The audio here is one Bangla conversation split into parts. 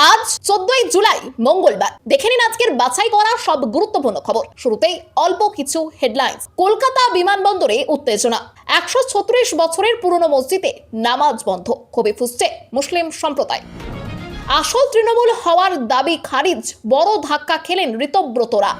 আজ 14ই জুলাই মঙ্গলবার। দেখে নিন আজকের বাছাই করা সব গুরুত্বপূর্ণ খবর। শুরুতেই অল্প কিছু হেডলাইন্স। কলকাতা বিমানবন্দরে উত্তেজনা। 136 বছরের পুরনো মসজিদে নামাজ বন্ধ। ক্ষোভে ফুঁসছে মুসলিম সম্প্রদায়। আসল তৃণমূল হওয়ার দাবি খারিজ। বড় ধাক্কা খেলেন ঋতব্রতরা।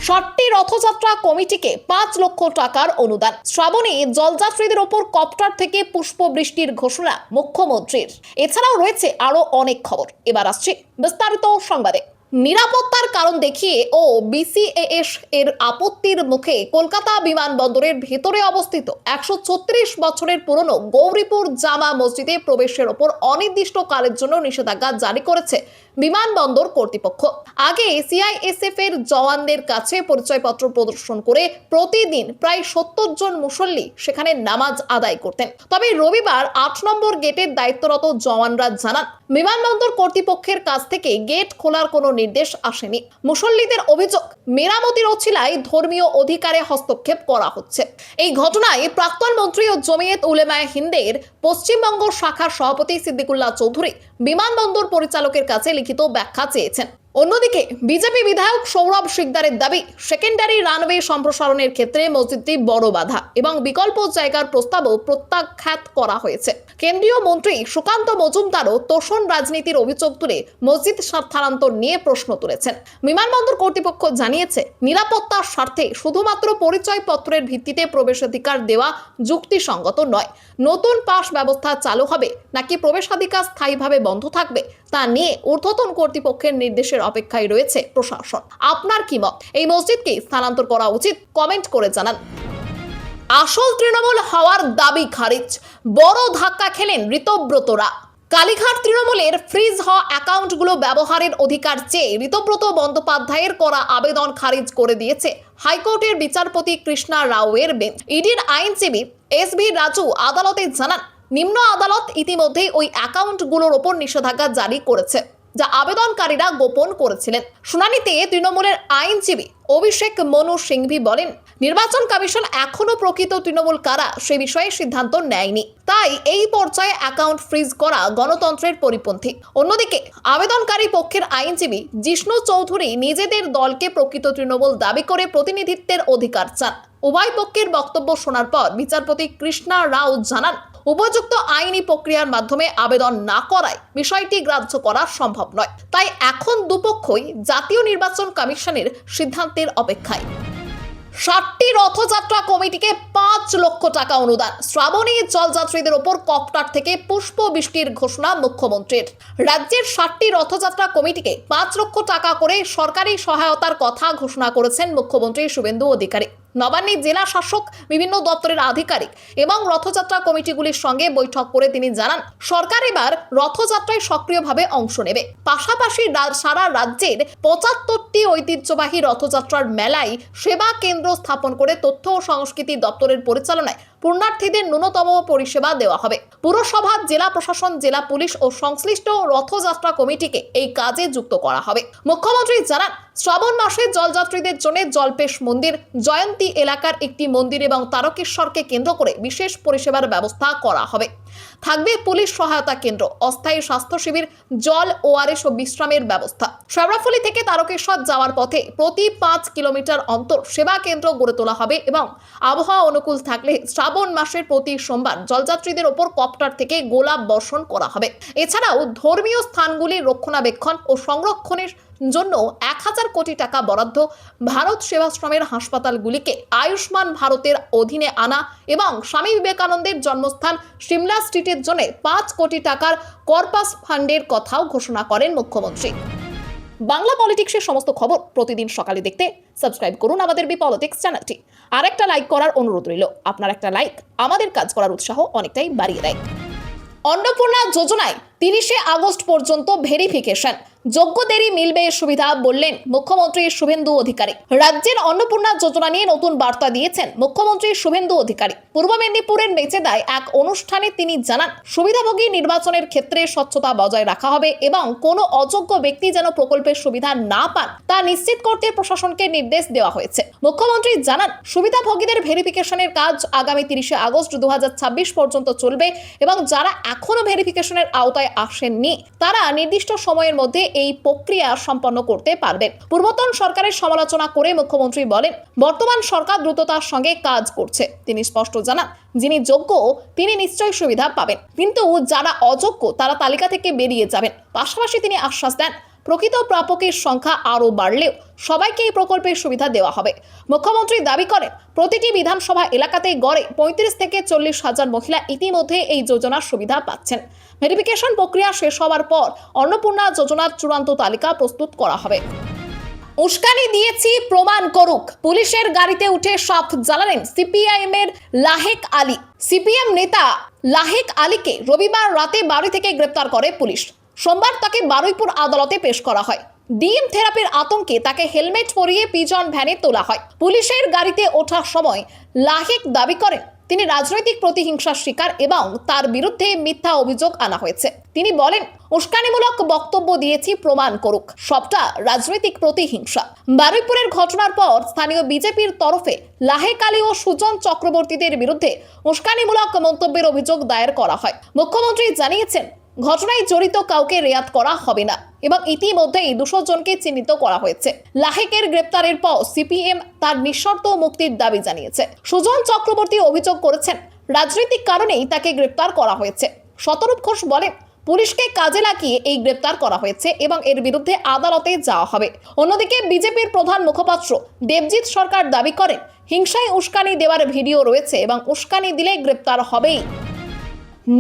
60টি রথযাত্রা কমিটিকে 5 লক্ষ টাকার অনুদান। শ্রাবণে জলযাত্রীদের ওপর কপ্টার থেকে পুষ্পবৃষ্টির ঘোষণা মুখ্যমন্ত্রীর। এছাড়াও রয়েছে আরো অনেক খবর। এবার আসছে বিস্তারিত সংবাদে। নিরাপত্তার কারণ দেখিয়ে ও বিসিএস এর আপত্তির মুখে কলকাতা বিমানবন্দরের ভেতরে অবস্থিত 136 বছরের পুরনো গৌরীপুর জামা মসজিদে প্রবেশের ওপর অনির্দিষ্টকালের জন্য নিষেধাজ্ঞা জারি করেছে বিমানবন্দর কর্তৃপক্ষ। আগে সিআইএসএফ এর জওয়ানদের কাছে পরিচয়পত্র প্রদর্শন করে প্রতিদিন প্রায় 70 জন মুসল্লি সেখানে নামাজ আদায় করতেন। তবে রবিবার 8 নম্বর গেটের দায়িত্বরত জওয়ানরা জানান, বিমানবন্দর কর্তৃপক্ষের কাছ থেকে গেট খোলার কোনো নির্দেশ আসেনি। মুসল্লিদের অভিযোগ, মেরামতির অছিলায় ধর্মীয় অধিকারে হস্তক্ষেপ করা হচ্ছে। এই ঘটনায় প্রাক্তন মন্ত্রী ও জমিয়ত উলেমায়ে হিন্দের পশ্চিমবঙ্গ শাখার সভাপতি সিদ্দিকুল্লাহ চৌধুরী বিমানবন্দর পরিচালকের কাছে লিখিত ব্যাখ্যা চেয়েছেন। অন্যদিকে বিজেপি বিধায়ক সৌরভ শিকদারের দাবি, সেকেন্ডারি রানওয়ে সম্প্রসারণের ক্ষেত্রে মসজিদটি বড় বাধা এবং বিকল্প জায়গার প্রস্তাবও প্রত্যাখ্যাত করা হয়েছে। কেন্দ্রীয় মন্ত্রী সুকান্ত মজুমদারও তোষণ রাজনীতির অভিযোগ তুলে মসজিদ স্থানান্তর নিয়ে প্রশ্ন তুলেছেন। বিমানবন্দর কর্তৃপক্ষ জানিয়েছে, নিরাপত্তার স্বার্থে শুধুমাত্র পরিচয়পত্রের ভিত্তিতে প্রবেশাধিকার দেওয়া যুক্তিসঙ্গত নয়। নতুন পাস ব্যবস্থা চালু হবে নাকি প্রবেশাধিকার স্থায়ীভাবে বন্ধ থাকবে তা নিয়ে ঊর্ধ্বতন কর্তৃপক্ষের নির্দেশের অপেক্ষায় রয়েছে প্রশাসন। আপনার কি মত? এই মসজিদকে স্থানান্তর করা উচিত? কমেন্ট করে জানান। আসল তৃণমূল হওয়ার দাবি খারিজ। বড় ধাক্কা খেলেন ঋতব্রতরা। কালীঘাট তৃণমূলের ফ্রিজ হওয়া অ্যাকাউন্টগুলো ব্যবহারের অধিকার চেয়ে ঋতব্রত বন্দ্যোপাধ্যায়ের করা আবেদন খারিজ করে দিয়েছে হাইকোর্টের বিচারপতি কৃষ্ণা রাওয়ের বেঞ্চ। ইডির আইনজীবী এস.ভি. রাজু আদালতে জানান, নিম্ন আদালত ইতিমধ্যেই ওই অ্যাকাউন্টগুলোর ওপর নিষেধাজ্ঞা জারি করেছে, যা আবেদনকারীরা গোপন করেছিলেন। শুনানিতে তৃণমূলের আইনজীবী অভিষেক মনু সিংভি বলেন, নির্বাচন কমিশন এখনো প্রকৃত তৃণমূল কারা সে বিষয়ে সিদ্ধান্ত নেয়নি, তাই এই পর্যায়ে অ্যাকাউন্ট ফ্রিজ করা গণতন্ত্রের পরিপন্থী। অন্যদিকে আবেদনকারী পক্ষের আইনজীবী জিষ্ণু চৌধুরী নিজেদের দলকে প্রকৃত তৃণমূল দাবি করে প্রতিনিধিত্বের অধিকার চান। উভয় পক্ষের বক্তব্য শোনার পর বিচারপতি কৃষ্ণা রাও জানান, উপযুক্ত আইনি প্রক্রিয়ার মাধ্যমে আবেদন না করায় বিষয়টি গ্রাহ্য করা সম্ভব নয়। তাই এখন দুপক্ষই জাতীয় নির্বাচন কমিশনের সিদ্ধান্তের অপেক্ষায়। 60টি রথযাত্রা কমিটিকে 5 লক্ষ টাকা অনুদান। শ্রাবণী জলযাত্রীদের ওপর কপ্টার থেকে পুষ্প বৃষ্টির ঘোষণা মুখ্যমন্ত্রীর। রাজ্যের 60টি রথযাত্রা কমিটিকে 5 লক্ষ টাকা করে সরকারি সহায়তার কথা ঘোষণা করেছেন মুখ্যমন্ত্রী শুভেন্দু অধিকারী। নবান্নে জেলা শাসক, বিভিন্ন দপ্তরের আধিকারিক এবং রথযাত্রা কমিটিগুলির সঙ্গে বৈঠক করে তিনি জানান, সরকার এবার রথযাত্রায় সক্রিয়ভাবে অংশ নেবে। পাশাপাশি সারা রাজ্যের 75টি ঐতিহ্যবাহী রথযাত্রার মেলায় সেবা কেন্দ্র স্থাপন করে তথ্য ও সংস্কৃতি দপ্তরের পরিচালনায় পুণ্যার্থীদের ন্যূনতম পরিষেবা দেওয়া হবে। পুরসভা, জেলা প্রশাসন, জেলা পুলিশ ও সংশ্লিষ্ট রথযাত্রা কমিটিকে এই কাজে যুক্ত করা হবে। মুখ্যমন্ত্রী জানান, শ্রাবণ মাসে জলযাত্রীদের জন্য জলপেশ মন্দির, জয়ন্তী এলাকার একটি মন্দির এবং তারকেশ্বরকে কেন্দ্র করে বিশেষ পরিষেবার ব্যবস্থা করা হবে। থাকবে পুলিশ সহায়তা কেন্দ্র, অস্থায়ী স্বাস্থ্য শিবির, জল, ওআরএস ও বিশ্রামের ব্যবস্থা। শেওড়াফুলি থেকে তারকেশ্বর যাওয়ার পথে প্রতি 5 কিলোমিটার অন্তর সেবা কেন্দ্র গড়ে তোলা হবে এবং আবহাওয়া অনুকূল থাকলে শ্রাবণ মাসের প্রতি সোমবার জলযাত্রীদের ওপর কপ্টার থেকে গোলাপ বর্ষণ করা হবে। এছাড়াও ধর্মীয় স্থানগুলির রক্ষণাবেক্ষণ ও সংরক্ষণের জন্য 1000 কোটি টাকা বরাদ্দ। ভারত সেবাশ্রমের হাসপাতালগুলিকে আয়ুষ্মান ভারতের অধীনে আনা এবং স্বামী বিবেকানন্দের জন্মস্থান সিমলা স্ট্রিটের জন্য 5 কোটি টাকার কর্পাস ফান্ডের কথাও ঘোষণা করেন মুখ্যমন্ত্রী। বাংলা পলিটিক্সের সমস্ত খবর প্রতিদিন সকালে দেখতে সাবস্ক্রাইব করুন আমাদের বি পলিটিক্স চ্যানেলটি। আর একটা লাইক করার অনুরোধ রইল। আপনার একটা লাইক আমাদের কাজ করার উৎসাহ অনেকটাই বাড়িয়ে দেয়। অন্নপূর্ণা যোজনায় 30শে আগস্ট পর্যন্ত ভেরিফিকেশন। যোগ্যদেরই মিলবে সুবিধা বললেন মুখ্যমন্ত্রী শুভেন্দু অধিকারী। রাজ্যের অন্নপূর্ণা যোজনা নিয়ে নতুন বার্তা দিয়েছেন মুখ্যমন্ত্রী শুভেন্দু অধিকারী। পূর্ব মেদিনীপুরের মেচেদায় এক অনুষ্ঠানে তিনি জানান, সুবিধাভোগী নির্বাচনের ক্ষেত্রে স্বচ্ছতা বজায় রাখা হবে এবং কোনো অযোগ্য ব্যক্তি যেন প্রকল্পের সুবিধা না পান তা নিশ্চিত করতে প্রশাসনকে নির্দেশ দেওয়া হয়েছে। মুখ্যমন্ত্রী জানান, সুবিধাভোগীদের ভেরিফিকেশনের কাজ আগামী 30 আগস্ট 2026 পর্যন্ত চলবে এবং যারা এখনো ভেরিফিকেশনের আওতায় আসেননি তারা নির্দিষ্ট সময়ের মধ্যে এই প্রক্রিয়া সম্পন্ন করতে পারবেন। পূর্বতন সরকারের সমালোচনা করে মুখ্যমন্ত্রী বলেন, বর্তমান সরকার দ্রুততার সঙ্গে কাজ করছে। তিনি স্পষ্ট জানান, যিনি যোগ্য তিনি নিশ্চয়ই সুবিধা পাবেন, কিন্তু যারা অযোগ্য তারা তালিকা থেকে বেরিয়ে যাবেন। পাশাপাশি তিনি আশ্বাস দেন, প্রকৃত প্রাপকের সংখ্যা আরও বাড়লেও সবাইকে এই প্রকল্পের সুবিধা দেওয়া হবে। মুখ্যমন্ত্রী দাবি করেন, প্রতিটি বিধানসভা এলাকাতে গড়ে 35 থেকে 40 হাজার মহিলা ইতিমধ্যে এই যোজনার সুবিধা পাচ্ছেন। ভেরিফিকেশন প্রক্রিয়া শেষ হওয়ার পর অন্নপূর্ণা যোজনার চূড়ান্ত তালিকা প্রস্তুত করা হবে। উস্কানি দিয়েছি প্রমাণ করুক, পুলিশের গাড়িতে উঠে সাফ জ্বালালেন সিপিআইএম এর লাহেক আলী। সিপিএম নেতা লাহেক আলীকে রবিবার রাতে বাড়ি থেকে গ্রেপ্তার করে পুলিশ। সোমবার তাকে বারুইপুর আদালতে পেশ করা হয়। ডিএম থেরাপির আতঙ্কে তাকে হেলমেট পরিয়ে পিজন ভ্যানে তোলা হয়। পুলিশের গাড়িতে ওঠার সময় লাহেক দাবি করেন তিনি রাজনৈতিক প্রতিহিংসার শিকার এবং তার বিরুদ্ধে মিথ্যা অভিযোগ আনা হয়েছে। তিনি বলেন, উস্কানিমূলক বক্তব্য দিয়েছি প্রমাণ করুক, সবটা রাজনৈতিক প্রতিহিংসা। বারুইপুরের ঘটনার পর স্থানীয় বিজেপির তরফে লাহেক আলী ও সুজন চক্রবর্তীদের বিরুদ্ধে উস্কানিমূলক মন্তব্যের অভিযোগ দায়ের করা হয়। মুখ্যমন্ত্রী জানিয়েছেন, ঘটনায় জড়িত কাউকে রেয়াত করা হবে না এবং ইতিমধ্যেই 200 জনকে চিহ্নিত করা হয়েছে। লাহেকের গ্রেপ্তারের পর সিপিএম তার নিঃশর্ত মুক্তির দাবি জানিয়েছে। সুজন চক্রবর্তী অভিযোগ করেছেন, রাজনৈতিক কারণেই তাকে গ্রেপ্তার করা হয়েছে। শতরূপ ঘোষ বলেন, পুলিশকে কাজে লাগিয়ে এই গ্রেপ্তার করা হয়েছে এবং এর বিরুদ্ধে আদালতে যাওয়া হবে। অন্যদিকে বিজেপির প্রধান মুখপাত্র দেবজিৎ সরকার দাবি করেন, হিংসায় উস্কানি দেওয়ার ভিডিও রয়েছে এবং উস্কানি দিলে গ্রেপ্তার হবেই।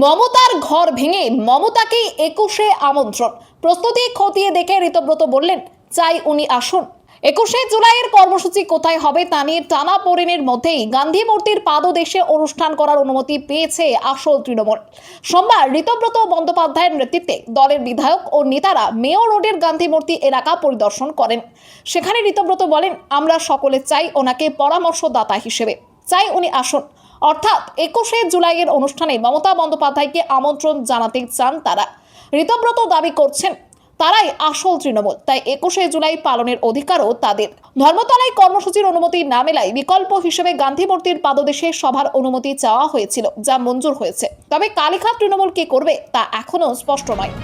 মমতার ঘর ভেঙে মমতাকেই 21শে আমন্ত্রণ, প্রস্তুতি খতিয়ে দেখে ঋতব্রত বললেন, চাই উনি আসুন। 21শে জুলাইয়ের কর্মসূচি কোথায় হবে তা নিয়ে টানাপোড়েনের মধ্যেই গান্ধী মূর্তির পাদদেশে অনুষ্ঠান করার অনুমতি পেয়েছে আসল তৃণমূল। সোমবার ঋতব্রত বন্দ্যোপাধ্যায়ের নেতৃত্বে দলের বিধায়ক ও নেতারা মেয়র রোডের গান্ধী মূর্তি এলাকা পরিদর্শন করেন। সেখানে ঋতব্রত বলেন, আমরা সকলে চাই ওনাকে পরামর্শদাতা হিসেবে, চাই উনি আসুন। অর্থাৎ 21শে জুলাইয়ের অনুষ্ঠানে মমতা বন্দ্যোপাধ্যায়কে আমন্ত্রণ জানাতে চান তারা। ঋতব্রত দাবি করছেন, তারাই আসল তৃণমূল, তাই 21শে জুলাই পালনের অধিকারও তাদের। ধর্মতলায় কর্মসূচির অনুমতি না মেলায় বিকল্প হিসেবে গান্ধী মূর্তির পাদদেশে সভার অনুমতি চাওয়া হয়েছিল, যা মঞ্জুর হয়েছে। তবে কালীঘাট তৃণমূল কি করবে তা এখনো স্পষ্ট নয়।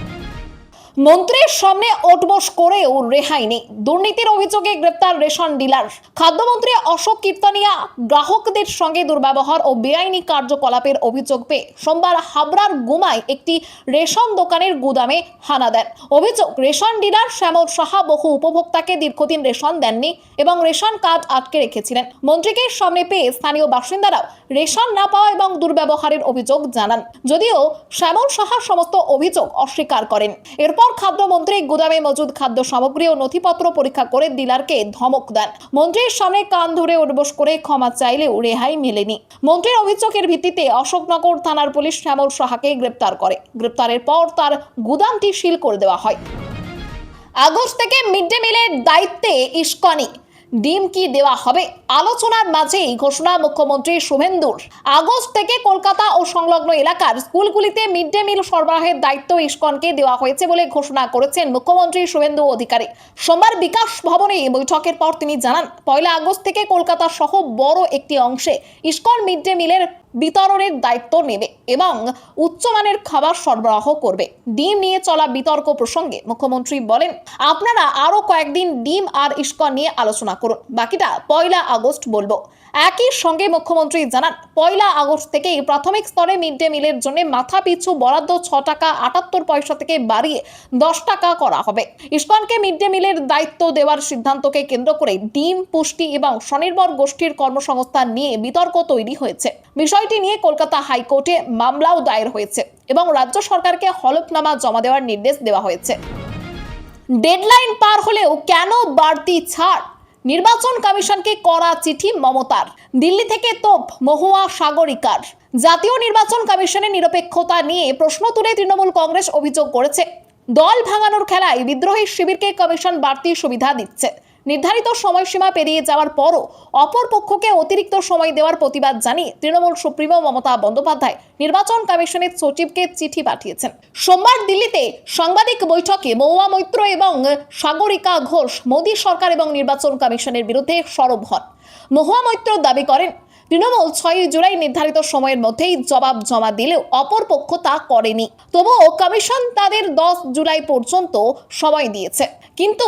মন্ত্রীর সামনে ওঠবোস করেও রেহাই নেই, দুর্নীতির অভিযোগে গ্রেপ্তার রেশন ডিলার। খাদ্যমন্ত্রী অশোক কীর্তনিয়া গ্রাহকদের সঙ্গে দুর্ব্যবহার ও বেআইনি কার্যকলাপের অভিযোগ পেয়ে সোমবার হাবড়ার গুমায় একটি রেশন দোকানের গুদামে হানা দেন। অভিযোগ, রেশন ডিলার শ্যামল সাহা বহু উপভোক্তাকে দীর্ঘদিন রেশন দেননি এবং রেশন কার্ড আটকে রেখেছিলেন। মন্ত্রীকে সামনে পেয়ে স্থানীয় বাসিন্দারাও রেশন না পাওয়া এবং দুর্ব্যবহারের অভিযোগ জানান, যদিও শ্যামল সাহা সমস্ত অভিযোগ অস্বীকার করেন। এরপর খাদ্যমন্ত্রী গুদামে মজুদ খাদ্য সামগ্রী ও নথিপত্র পরীক্ষা করে ডিলারকে ধমক দেন। মন্ত্রীর সামনে কান ধরে উঠবোস করে ক্ষমা চাইলেও রেহাই মেলেনি। মন্ত্রীর অভিযোগের ভিত্তিতে অশোকনগর থানার পুলিশ শ্যামল সাহাকে গ্রেপ্তার করে। গ্রেপ্তারের পর তার গুদামটি সিল করে দেওয়া হয়। আগস্ট থেকে মিড ডে মিলের দায়িত্বে ইস্কনি, ডিম কি দেওয়া হবে? আলোচনার মাঝেই ঘোষণা মুখ্যমন্ত্রী শুভেন্দুর। আগস্ট থেকে কলকাতা ও সংলগ্ন এলাকার স্কুলগুলিতে মিড ডে মিল সরবরাহের দায়িত্ব ইস্কনকে দেওয়া হয়েছে বলে ঘোষণা করেছেন মুখ্যমন্ত্রী শুভেন্দু অধিকারী। সোমবার বিকাশ ভবনে বৈঠকের পর তিনি জানান, 1 আগস্ট থেকে কলকাতা সহ বড় একটি অংশে ইস্কন মিড ডে মিলের বিতরণের দায়িত্ব নেবে এবং উচ্চমানের খাবার সরবরাহ করবে। ডিম নিয়ে চলা বিতর্ক প্রসঙ্গে মুখ্যমন্ত্রী বলেন, আপনারা আরো কয়েকদিন ডিম আর ইস্কন নিয়ে আলোচনা করুন, বাকিটা 1 আগস্ট বলবো। একই সঙ্গে মুখ্যমন্ত্রী জানান, 1 আগস্ট থেকেই প্রাথমিক স্তরে মিড ডে মিলের জন্য মাথা পিছু বরাদ্দ 6 টাকা 78 পয়সা থেকে বাড়িয়ে 10 টাকা করা হবে। ইস্কনকে মিড ডে মিলের দায়িত্ব দেওয়ার সিদ্ধান্তকে কেন্দ্র করে ডিম, পুষ্টি এবং স্বনির্ভর গোষ্ঠীর কর্মসংস্থান নিয়ে বিতর্ক তৈরি হয়েছে। বিষয়টি নিয়ে কলকাতা হাইকোর্টে মামলাও দায়ের হয়েছে এবং রাজ্য সরকারকে হলফনামা জমা দেওয়ার নির্দেশ দেওয়া হয়েছে। ডেডলাইন পার হলেও কেন বাড়তি ছাড়? নির্বাচন কমিশনকে করা চিঠি মমতার। দিল্লি থেকে তোপ মহুয়া সাগরিকার। জাতীয় নির্বাচন কমিশনের নিরপেক্ষতা নিয়ে প্রশ্ন তুলে তৃণমূল কংগ্রেস অভিযোগ করেছে, দল ভাঙানোর খেলায় বিদ্রোহী শিবিরকে কমিশন বাড়তি সুবিধা দিচ্ছে। নির্ধারিত সময়সীমা পেরিয়ে যাওয়ার পরও অপর পক্ষকে অতিরিক্ত সময় দেওয়ার প্রতিবাদ জানিয়ে তৃণমূল সুপ্রিমো মমতা বন্দ্যোপাধ্যায় নির্বাচন কমিশনের সচিবকে চিঠি পাঠিয়েছেন। সোমবার দিল্লিতে সাংবাদিক বৈঠকে মহুয়া মৈত্র এবং সাগরিকা ঘোষ মোদী সরকার এবং নির্বাচন কমিশনের বিরুদ্ধে সরব হন। মহুয়া মৈত্র দাবি করেন, তৃণমূল 6 জুলাই নির্ধারিত সময়ের মধ্যেই জবাব জমা দিলেও অপর পক্ষ তা করেনি। তবুও কমিশন তাদের 10 জুলাই পর্যন্ত সময় দিয়েছে, কিন্তু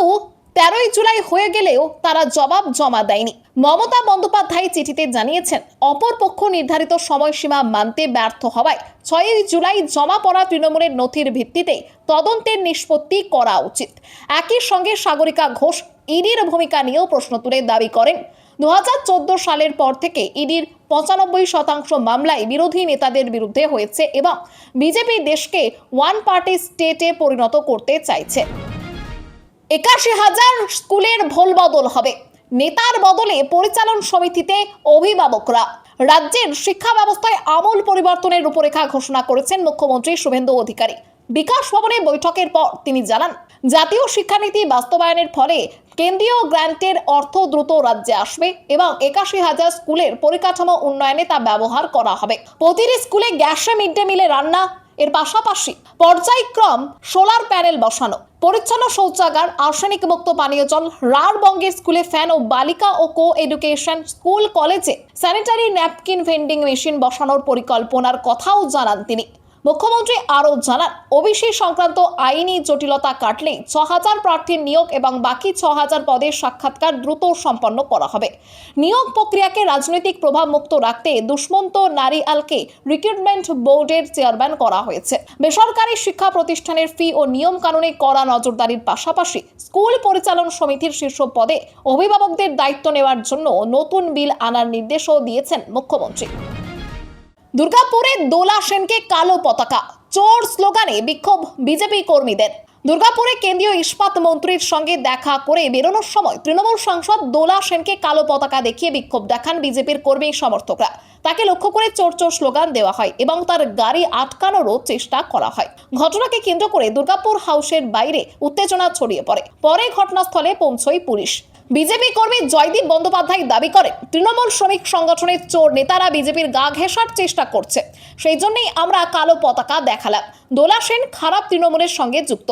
13 জুলাই হয়ে গেলেও তারা জবাব জমা দেয়নি। মমতা বন্দ্যোপাধ্যায় চিঠিতে জানিয়েছেন, অপর পক্ষ নির্ধারিত সময়সীমা মানতে ব্যর্থ হওয়ায় 6 জুলাই জমা পড়া তৃণমূলের নথির ভিত্তিতে তদন্তের নিষ্পত্তি করা উচিত। একই সঙ্গে সাগরিকা ঘোষ ইডির ভূমিকা নিয়েও প্রশ্ন তুলে দাবি করেন, 2014 সালের পর থেকে ইডির 95% মামলায় বিরোধী নেতাদের বিরুদ্ধে হয়েছে এবং বিজেপি দেশকে ওয়ান পার্টি স্টেটে পরিণত করতে চাইছে। 81,000 স্কুলের ভোল বদল হবে, নেতার বদলে পরিচালন সমিতিতে অভিভাবকরা। রাজ্যের শিক্ষা ব্যবস্থায় আমূল পরিবর্তনের রূপরেখা ঘোষণা করেছেন মুখ্যমন্ত্রী শুভেন্দু অধিকারী। বিকাশ ভবনে বৈঠকের পর তিনি জানান, জাতীয় শিক্ষানীতি বাস্তবায়নের ফলে কেন্দ্রীয় গ্র্যান্টের অর্থ দ্রুত রাজ্যে আসবে এবং 81,000 স্কুলের পরিকাঠামো উন্নয়নে তা ব্যবহার করা হবে। প্রতিটি স্কুলে গ্যাসে মিড ডে মিলে রান্না, এর পাশাপাশি পর্যায়ক্রম সোলার প্যানেল বসানো, পরিচ্ছন্ন শৌচাগার, আর্সেনিক মুক্ত পানীয় জল, রাঢ়বঙ্গের স্কুলে ফ্যান ও বালিকা ও কো এডুকেশন স্কুল কলেজে স্যানিটারি ন্যাপকিন ভেন্ডিং মেশিন বসানোর পরিকল্পনার কথাও জানান তিনি। মুখ্যমন্ত্রী আরও জানান, ওবিসি সংক্রান্ত আইনি জটিলতা কাটলেই 6,000 প্রার্থীর নিয়োগ এবং বাকি 6,000 পদের সাক্ষাৎকার দ্রুত সম্পন্ন করা হবে। নিয়োগ প্রক্রিয়াকে রাজনৈতিক প্রভাব মুক্ত রাখতে দুষ্মন্ত নারিয়ালকে রিক্রুটমেন্ট বোর্ডের চেয়ারম্যান করা হয়েছে। বেসরকারি শিক্ষা প্রতিষ্ঠানের ফি ও নিয়ম কানুনে কড়া নজরদারির পাশাপাশি স্কুল পরিচালন সমিতির শীর্ষ পদে অভিভাবকদের দায়িত্ব নেওয়ার জন্য নতুন বিল আনার নির্দেশও দিয়েছেন মুখ্যমন্ত্রী। দুর্গাপুরে দোলা সেনকে কালো পতাকা, চোর স্লোগানে বিক্ষোভ বিজেপি কর্মীদের। দুর্গাপুরে কেন্দ্রীয় ইস্পাত মন্ত্রীর সঙ্গে দেখা করে বেরোনোর সময় তৃণমূল সাংসদ দোলা সেনকে কালো পতাকা দেখিয়ে বিক্ষোভ দেখান বিজেপির কর্মী সমর্থকরা। তাকে লক্ষ্য করে চোর চোর স্লোগান দেওয়া হয় এবং তার গাড়ি আটকানোরও চেষ্টা করা হয়। ঘটনাকে কেন্দ্র করে দুর্গাপুর হাউসের বাইরে উত্তেজনা ছড়িয়ে পড়ে। পরে ঘটনাস্থলে পৌঁছয় পুলিশ। বিজেপি কর্মী জয়দীপ বন্দ্যোপাধ্যায় দাবি করেন, তৃণমূল শ্রমিক সংগঠনের চোর নেতারা বিজেপির গা ঘেঁষার চেষ্টা করছে, সেই জন্যই আমরা কালো পতাকা দেখালাম। দোলা সেন খারাপ তৃণমূলের সঙ্গে যুক্ত।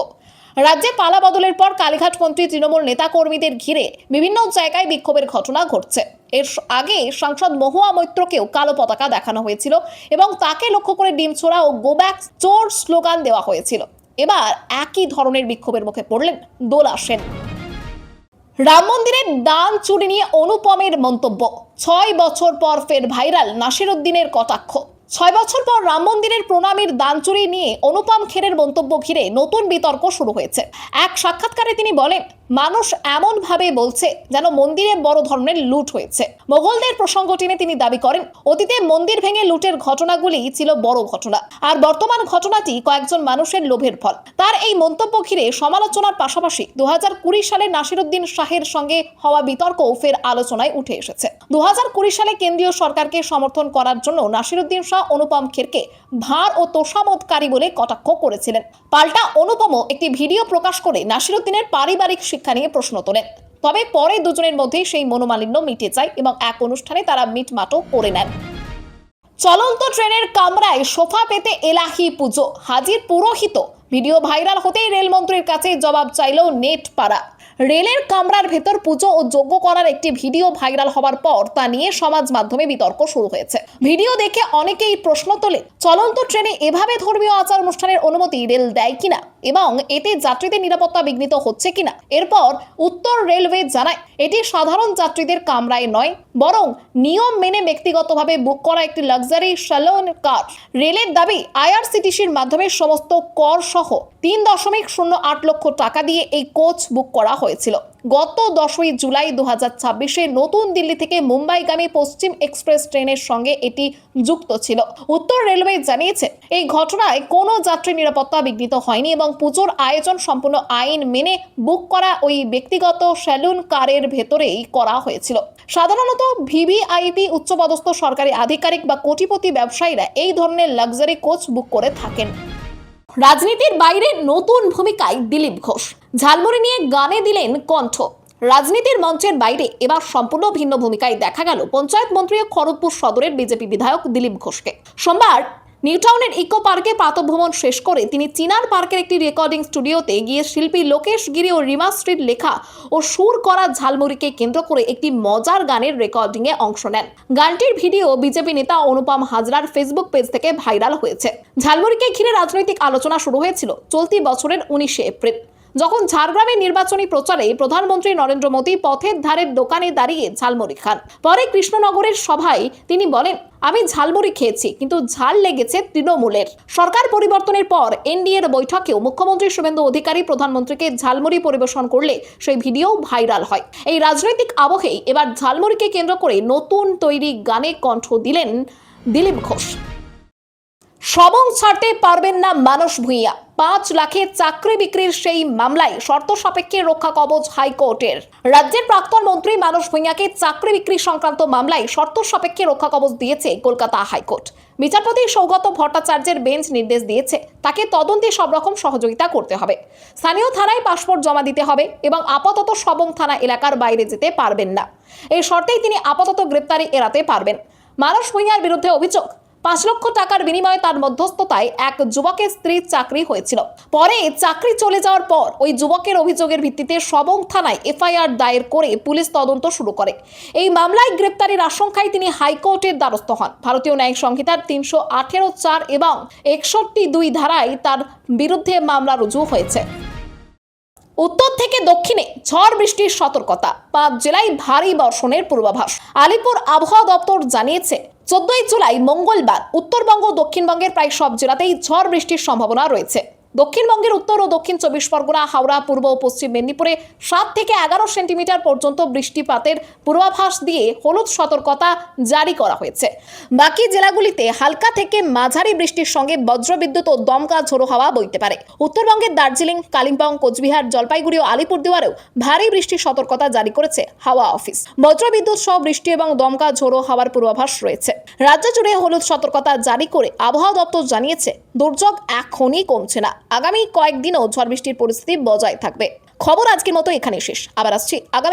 রাজ্যে পালা বদলের পর কালীঘাট মন্ত্রী তৃণমূল নেতা কর্মীদের ঘিরে বিভিন্ন জায়গায় বিক্ষোভের ঘটনা ঘটছে। এর আগে সাংসদ মহুয়া মৈত্রকেও কালো পতাকা দেখানো হয়েছিল এবং তাকে লক্ষ্য করে ডিম ছোড়া ও গো ব্যাক চোর স্লোগান দেওয়া হয়েছিল। এবার একই ধরনের বিক্ষোভের মুখে পড়লেন দোলা সেন। রাম মন্দিরের দান চুরি নিয়ে অনুপমের মন্তব্য, 6 বছর পর ফের ভাইরাল নাসিরউদ্দিনের কটাক্ষ। 6 বছর পর রাম মন্দিরের প্রণামীর দান চুরি নিয়ে অনুপম খেরের মন্তব্য ঘিরে নতুন বিতর্ক শুরু হয়েছে। এক সাক্ষাৎকারে তিনি বলেন, মানুষ এমন ভাবে বলছে যেন মন্দিরে বড় ধরনের লুট হয়েছে। মোগলদের প্রসঙ্গ টেনে তিনি দাবি করেন, অতীতে মন্দির ভেঙে লুটের ঘটনাগুলি ছিল বড় ঘটনা, আর বর্তমান ঘটনাটি কয়েকজন মানুষের লোভের ফল। তার এই মন্তব্য ঘিরে সমালোচনার পাশাপাশি 2020 সালে নাসিরউদ্দিন শাহের সঙ্গে হওয়া বিতর্কও ফের আলোচনায় উঠে এসেছে। 2020 সালে কেন্দ্রীয় সরকারকে সমর্থন করার জন্য নাসিরউদ্দিন শাহ অনুপম খেরকে ভাঁড় ও তোষামোদকারী বলে কটাক্ষ করেছিলেন। পাল্টা অনুপমও একটি ভিডিও প্রকাশ করে নাসিরউদ্দিনের পারিবারিক শিক্ষা নিয়ে প্রশ্ন তোলেন। তবে পরে দুজনের মধ্যে সেই মনোমালিন্য মিটে যায় এবং এক অনুষ্ঠানে তারা মিটমাটও করে নেন। চলন্ত ট্রেনের কামরায় সোফা পেতে এলাহি পুজো, হাজির পুরোহিত। ভিডিও ভাইরাল হতেই রেলমন্ত্রীর কাছে জবাব চাইল নেট পাড়া। রেলের কামরার ভেতর পুজো ও যজ্ঞ করার একটি ভিডিও ভাইরাল হওয়ার পর তা নিয়ে সমাজ মাধ্যমে বিতর্ক শুরু হয়েছে। ভিডিও দেখে অনেকেই প্রশ্ন তোলে, চলন্ত ট্রেনে এভাবে ধর্মীয় আচার অনুষ্ঠানের অনুমতি রেল দেয় কিনা এবং এতে যাত্রীদের নিরাপত্তা বিঘ্নিত হচ্ছে কিনা। এরপর উত্তর রেলওয়ে জানায়, এটি সাধারণ যাত্রীদের কামরায় নয়, বরং নিয়ম মেনে ব্যক্তিগতভাবে বুক করা একটি লাক্সারি স্যালন কার। রেলের দাবি, আইআরসিটিসির মাধ্যমে সমস্ত কর সহ 3.08 লক্ষ টাকা দিয়ে এই কোচ বুক করা হয়েছিল। গত 10ই জুলাই 2026-এ নতুন দিল্লি থেকে মুম্বাইগামী পশ্চিম এক্সপ্রেস ট্রেনের সঙ্গে এটি যুক্ত ছিল। উত্তর রেলওয়ে জানিয়েছে, এই ঘটনায় কোনো যাত্রী নিরাপত্তা বিঘ্নিত হয়নি এবং পুজোর আয়োজন সম্পূর্ণ আইন মেনে বুক করা ওই ব্যক্তিগত স্যালুন কারের ভেতরেই করা হয়েছিল। সাধারণত ভিভিআইপি উচ্চপদস্থ সরকারি আধিকারিক বা কোটিপতি ব্যবসায়ীরা এই ধরনের লাক্সারি কোচ বুক করে থাকেন। রাজনীতির বাইরে নতুন ভূমিকায় দিলীপ ঘোষ, ঝালমুড়ি নিয়ে গানে দিলেন কণ্ঠ। রাজনীতির মঞ্চের বাইরে এবার সম্পূর্ণ ভিন্ন ভূমিকায় দেখা গেল পঞ্চায়েত মন্ত্রী ও খড়গপুর সদরের বিজেপি বিধায়ক দিলীপ ঘোষকে। সোমবার নিউটাউনের ইকো পার্কে প্রাতঃভ্রমণ শেষ করে তিনি চিনার পার্কের একটি রেকর্ডিং স্টুডিওতে গিয়ে শিল্পী লোকেশ গিরি ও রিমা শ্রীর লেখা ও সুর করা ঝালমুড়িকে কেন্দ্র করে একটি মজার গানের রেকর্ডিংয়ে অংশ নেন। গানটির ভিডিও বিজেপি নেতা অনুপম হাজরার ফেসবুক পেজ থেকে ভাইরাল হয়েছে। ঝালমুড়িকে ঘিরে রাজনৈতিক আলোচনা শুরু হয়েছিল চলতি বছরের 19শে এপ্রিল, যখন ঝাড়গ্রামের নির্বাচনী প্রচারে প্রধানমন্ত্রী নরেন্দ্র মোদী পথের ধারের দোকানে দাঁড়িয়ে ঝালমুড়ি খান। পরে কৃষ্ণনগরের সভায় তিনি বলেন, আমি ঝালমুড়ি খেয়েছি, কিন্তু ঝাল লেগেছে তৃণমূলের। সরকার পরিবর্তনের পর এনডিএর বৈঠকেও মুখ্যমন্ত্রী শুভেন্দু অধিকারী প্রধানমন্ত্রীকে ঝালমুড়ি পরিবেশন করলে সেই ভিডিও ভাইরাল হয়। এই রাজনৈতিক আবহেই এবার ঝালমুড়িকে কেন্দ্র করে নতুন তৈরি গানে কণ্ঠ দিলেন দিলীপ ঘোষ। সবং ছাড়তে পারবেন না মানস ভূঁইয়া, 5 লাখের চাকরি বিক্রির সেই মামলায় শর্ত সাপেক্ষে রক্ষা কবচ হাইকোর্টের। রাজ্যের প্রাক্তন মন্ত্রী মানস ভূঁইয়াকে চাকরি বিক্রি সংক্রান্ত মামলায় শর্ত সাপেক্ষে রক্ষা কবচ দিয়েছে কলকাতা হাইকোর্ট। বিচারপতি সৌগত ভট্টাচার্যের বেঞ্চ নির্দেশ দিয়েছে তাকে তদন্তে সব রকম সহযোগিতা করতে হবে, স্থানীয় থানায় পাসপোর্ট জমা দিতে হবে এবং আপাতত সবং থানা এলাকার বাইরে যেতে পারবেন না। এই শর্তেই তিনি আপাতত গ্রেপ্তারি এড়াতে পারবেন। মানস ভূঁইয়ার বিরুদ্ধে অভিযোগ, 5 লক্ষ টাকার বিনিময়ে তার মধ্যস্থতায় এক যুবকের স্ত্রীর চাকরি হয়েছিল। পরে চাকরি চলে যাওয়ার পর ওই যুবকের অভিযোগের ভিত্তিতে সবং থানায় এফআইআর দায়ের করে পুলিশ তদন্ত শুরু করে। এই মামলায় গ্রেপ্তারির আশঙ্কায় তিনি হাইকোর্টের দ্বারস্থ হন। ভারতীয় ন্যায়িক সংহিতার 318(4) এবং 61(2) ধারায় তার বিরুদ্ধে মামলা রুজু হয়েছে। উত্তর থেকে দক্ষিণে ঝড় বৃষ্টির সতর্কতা, 5 জেলায় ভারী বর্ষণের পূর্বাভাস। আলিপুর আবহাওয়া দপ্তর জানিয়েছে 14ই জুলাই মঙ্গলবার উত্তরবঙ্গ ও দক্ষিণবঙ্গের প্রায় সব জেলাতেই ঝড় বৃষ্টির সম্ভাবনা রয়েছে। দক্ষিণবঙ্গের উত্তর ও দক্ষিণ 24 পরগনা, হাওড়া, পূর্ব ও পশ্চিম মেদিনীপুরে 7 থেকে 11 সেন্টিমিটার পর্যন্ত বৃষ্টিপাতের পূর্বাভাস দিয়ে হলুদ সতর্কতা জারি করা হয়েছে। বাকি জেলাগুলিতে হালকা থেকে মাঝারি বৃষ্টির সঙ্গে বজ্রবিদ্যুৎ ও দমকা ঝোড়ো হাওয়া বইতে পারে। উত্তরবঙ্গের দার্জিলিং, কালিম্পং, কোচবিহার, জলপাইগুড়ি ও আলিপুরদুয়ারেও ভারী বৃষ্টির সতর্কতা জারি করেছে হাওয়া অফিস। বজ্রবিদ্যুৎ সহ বৃষ্টি এবং দমকা ঝোড়ো হাওয়ার পূর্বাভাস রয়েছে। রাজ্য জুড়ে হলুদ সতর্কতা জারি করে আবহাওয়া দপ্তর জানিয়েছে দুর্যোগ এখনই কমছে না, আগামী কয়েকদিনও ঝড় বৃষ্টির পরিস্থিতি বজায় থাকবে। খবর আজকের মতো এখানেই শেষ, আবার আসছি আগামী